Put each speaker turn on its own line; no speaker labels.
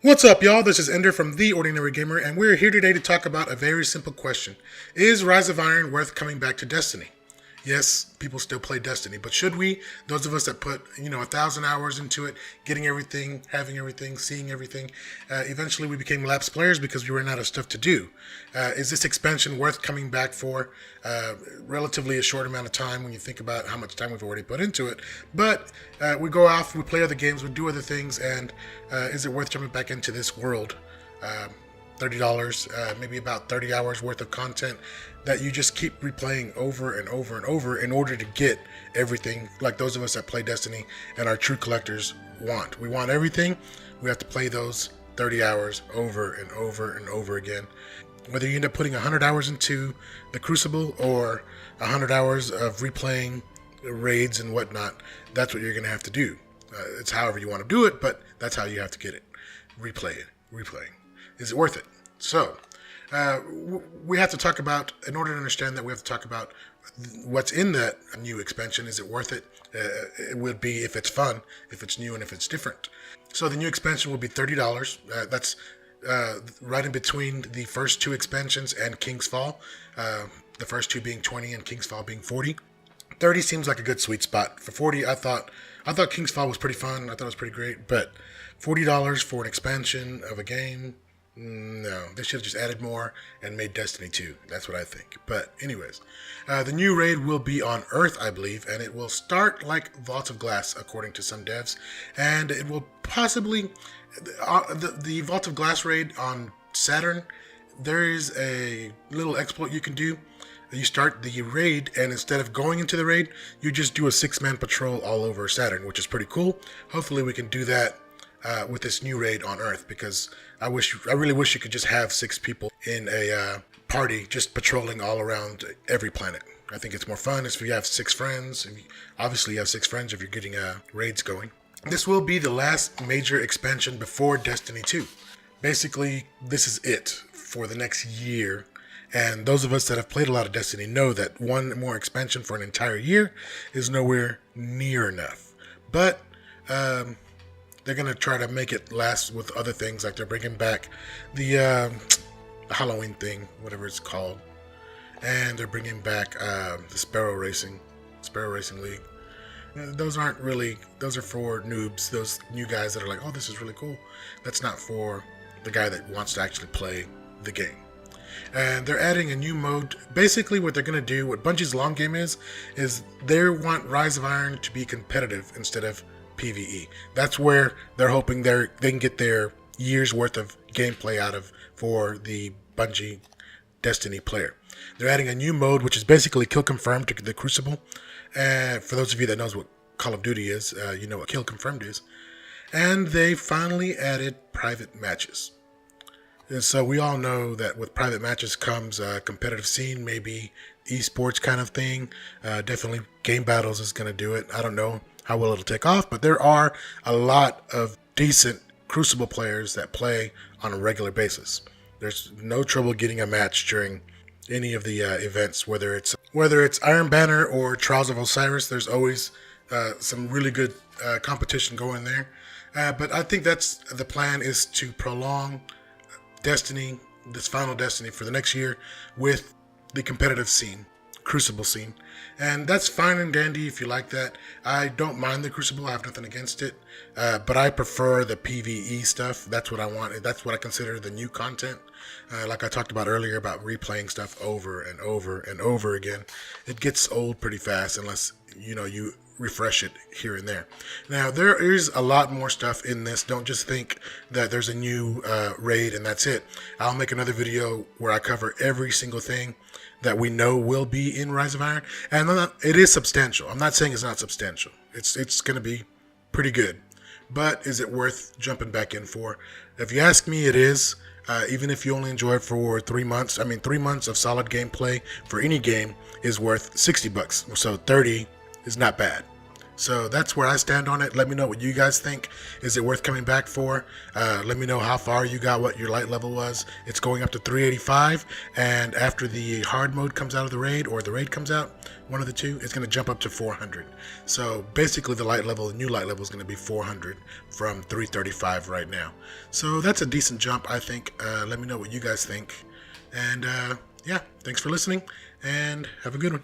What's up, y'all? This is Ender from The Ordinary Gamer, and we're here today to talk about a very simple question. Is Rise of Iron worth coming back to Destiny? Yes, people still play Destiny, but should we? Those of us that put, 1,000 hours into it, getting everything, having everything, seeing everything, eventually we became lapsed players because we ran out of stuff to do. Is this expansion worth coming back for? Relatively a short amount of time when you think about how much time we've already put into it. But we go off, we play other games, we do other things, and is it worth jumping back into this world? $30, maybe about 30 hours worth of content that you just keep replaying over and over and over in order to get everything like those of us that play Destiny and our true collectors want. We want everything. We have to play those 30 hours over and over and over again. Whether you end up putting 100 hours into the Crucible or 100 hours of replaying raids and whatnot, that's what you're going to have to do. It's however you want to do it, but that's how you have to get it. Replaying. Is it worth it? So, we have to talk about, in order to understand that, we have to talk about what's in that new expansion. Is it worth it? It would be if it's fun, if it's new, and if it's different. So the new expansion will be $30. That's right in between the first two expansions and King's Fall. The first two being 20 and King's Fall being 40. 30 seems like a good sweet spot. For 40, I thought King's Fall was pretty fun. I thought it was pretty great, but $40 for an expansion of a game. No, they should have just added more and made Destiny 2. That's what I think. But anyways, the new raid will be on Earth, I believe, and it will start like Vault of Glass, according to some devs. And it will possibly... the Vault of Glass raid on Saturn, there is a little exploit you can do. You start the raid, and instead of going into the raid, you just do a 6-man patrol all over Saturn, which is pretty cool. Hopefully we can do that with this new raid on Earth, because I really wish you could just have 6 people in a party just patrolling all around every planet. I think it's more fun if you have 6 friends. Obviously, you have 6 friends if you're getting raids going. This will be the last major expansion before Destiny 2. Basically, this is it for the next year. And those of us that have played a lot of Destiny know that one more expansion for an entire year is nowhere near enough. But they're going to try to make it last with other things, like they're bringing back the Halloween thing, whatever it's called. And they're bringing back the Sparrow Racing League. Those are for noobs, those new guys that are like, oh, this is really cool. That's not for the guy that wants to actually play the game. And they're adding a new mode. Basically, what they're going to do, what Bungie's long game is they want Rise of Iron to be competitive instead of PvE. That's where they're hoping they can get their year's worth of gameplay out of for the Bungie Destiny player. They're adding a new mode, which is basically kill confirmed to the Crucible. For those of you that knows what Call of Duty is, you know what kill confirmed is. And they finally added private matches. And so we all know that with private matches comes a competitive scene, maybe esports kind of thing. Definitely Game Battles is going to do it. I don't know how well it'll take off, but there are a lot of decent Crucible players that play on a regular basis. There's no trouble getting a match during any of the events, whether it's Iron Banner or Trials of Osiris. There's always some really good competition going there. But I think that's the plan, is to prolong Destiny, this final Destiny, for the next year with the competitive scene, Crucible scene. And that's fine and dandy if you like that. I don't mind the Crucible. I have nothing against it. But I prefer the PvE stuff. That's what I want. That's what I consider the new content. Like I talked about earlier about replaying stuff over and over and over again. It gets old pretty fast unless, you refresh it here and there. Now, there is a lot more stuff in this. Don't just think that there's a new raid and that's it. I'll make another video where I cover every single thing that we know will be in Rise of Iron. And it is substantial. I'm not saying it's not substantial. It's going to be pretty good. But is it worth jumping back in for? If you ask me, it is. Even if you only enjoy it for 3 months. 3 months of solid gameplay for any game is worth $60. So 30 is not bad. So that's where I stand on it. Let me know what you guys think. Is it worth coming back for? Let me know how far you got, what your light level was. It's going up to 385, and after the hard mode comes out of the raid, or the raid comes out, one of the two, it's going to jump up to 400. So basically the new light level is going to be 400 from 335 right now. So that's a decent jump, I think. Let me know what you guys think. And yeah, thanks for listening, and have a good one.